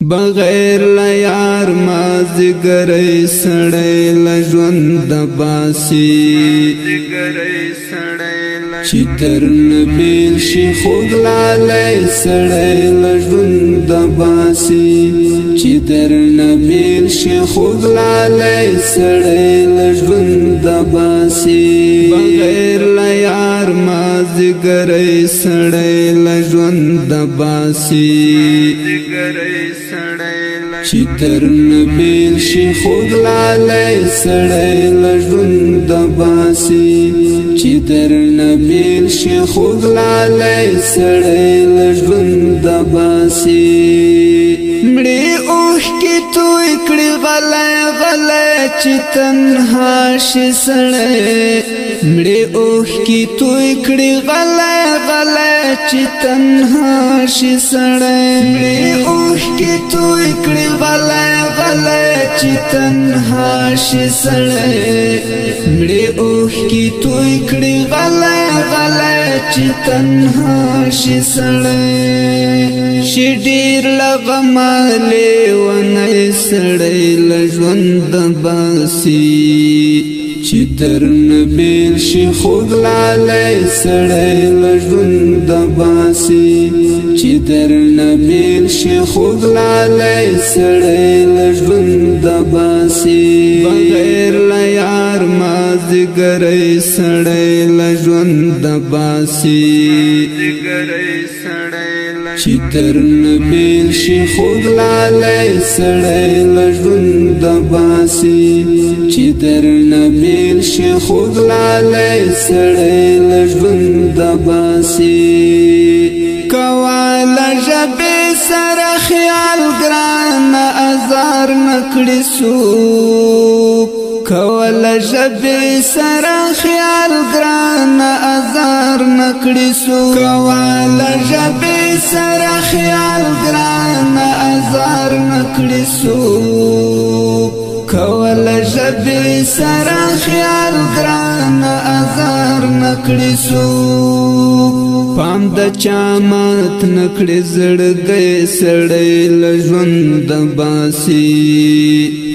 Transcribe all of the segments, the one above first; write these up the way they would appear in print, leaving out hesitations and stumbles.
بغیر لیار مازدیګری سړی له ژوند باسي چې تر نبیل شي خوږ لالی سړی له ژوند باسي چې تر نبیل شي خوږ لالی سړی له ژوند باسي بغیر لیار مازدیګری سړی له ژوند باسي چې تر نبیل شي خوږ لالی سړی له ژوند باسي چې تر نبیل شي خوږ لالی سړی له ژوند باسي مړې اوښکې توی کړې غلی غلی چې تنها شي سړی مړې اوښکې توی کړې غلی غلی چې تنها شي سړی مړې اوښکې توی کړې غلی غلی چې تنها شي سړی مړې اوښکې توی کړې غلی غلی چې تنها شي سړی شي ډېر له غمه لیونی سړی له ژوند باسي چې تر نبیل شي خوږ لالی سړی له ژوند باسي چې تر نبیل شي خوږ لالی سړی له ژوند باسي بغیر له یار مازدیګری سړی له ژوند باسي چې تر نبیل شي خوږ لالی سړی له ژوند باسي چې تر نبیل شي خوږ لالی سړی له ژوند باسي کوه له ژبې سره خیال ګرانه ازار نه کړي څوک کوه له ژبې سره خیال ګرانه ازار نه کړي څوک کوه له ژبې سره خیال ګرانه ازار نه کړي څوک کوه له ژبې سره خیال ګرانه ازار نه کړي څوک پام د چا مات نه کړي زړګی سړی له ژوند باسي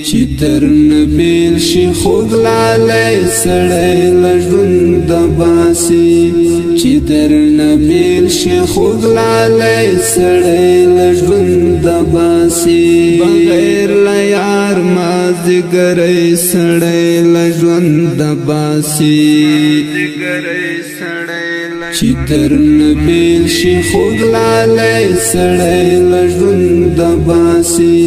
چې تر نبیل شي خوږ لالی سړی له ژوند باسي چې تر نبیل شي خوږ لالی سړی له ژوند باسي بغیر له یار مازدیګری سړی له ژوند باسي چې تر نبیل شي خوږ لالی سړی له ژوند باسي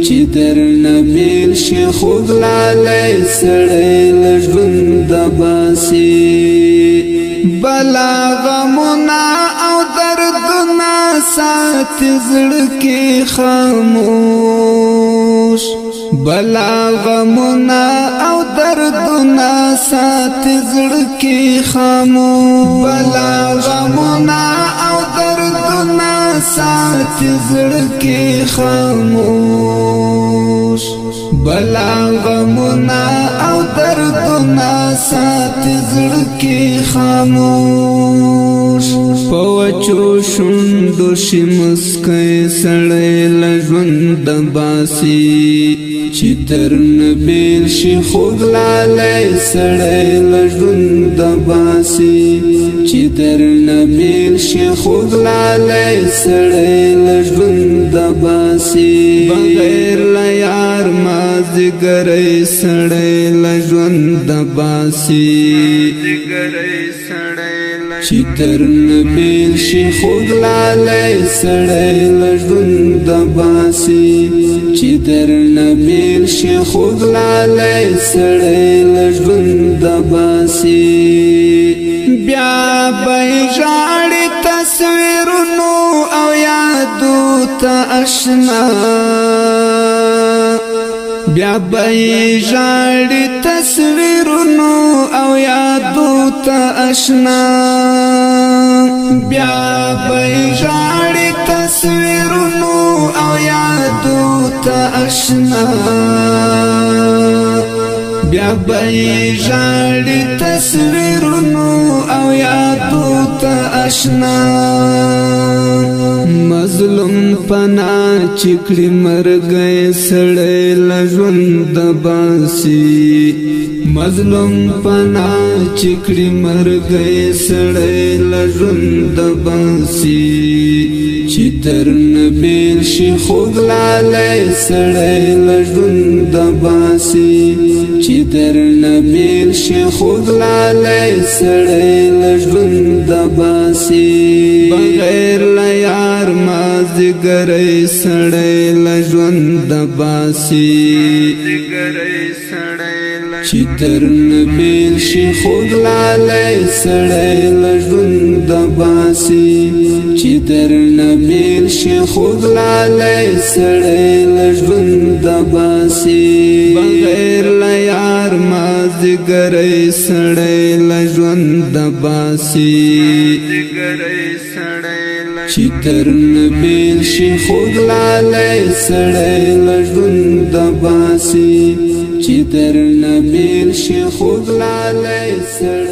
چې تر نبیل شي خوږ لالی سړی له ژوند باسي بلا غمونه او دردونه ساتي زړه کې خاموش بلا غمونه او دردونه ساتي زړه کې خاموش بلا غمونه او دردونه ساتي زړه کې خاموش بلا غمونه او دردونه ساتي زړه کې خاموش په وچو شونډو شي مسکی سړی له ژوند باسي چې تر نبیل شي خوږ لالی سړی له ژوند باسي چې تر نبیل شي خوږ لالی سړی له ژوند باسي بغیر له یار مازدیګری سړی له ژوند باسي چې تر نبیل شي خوږ لالی سړی له ژوند باسي چې تر نبیل شي خوږ لالی سړی له ژوند باسي بیا به ژاړي تصویرونو او یادو ته اشنا بیا به ژاړي تصویرونو او یادو ته اشنا بیا به ژاړي تصویرونو او یادو ته اشنا بیا به ژاړي تصویرونو او یادو ته آشنا مظلوم پنا چکړي مرګي سړې لژوند باسي مظلوم پنا چکړي مرګي سړې لژوند باسي چې درنه بیل شي خوګلاله سړې لژوند باسي چې درنه بیل شي خوګلاله سړې لژوند باسي بغیر لا یار مازګرې سړې لژوند باسي چې درنه بیل شي خوګلاله سړې لژوند باسي چې درنه بیل شي خوګلاله سړې لژوند باسي بغیر لا یار مازګرې سړې لژوند باسي چې درنه بیل شي خوګلاله سړې لژوند باسي چې درنه بیل شي خوګلاله سړې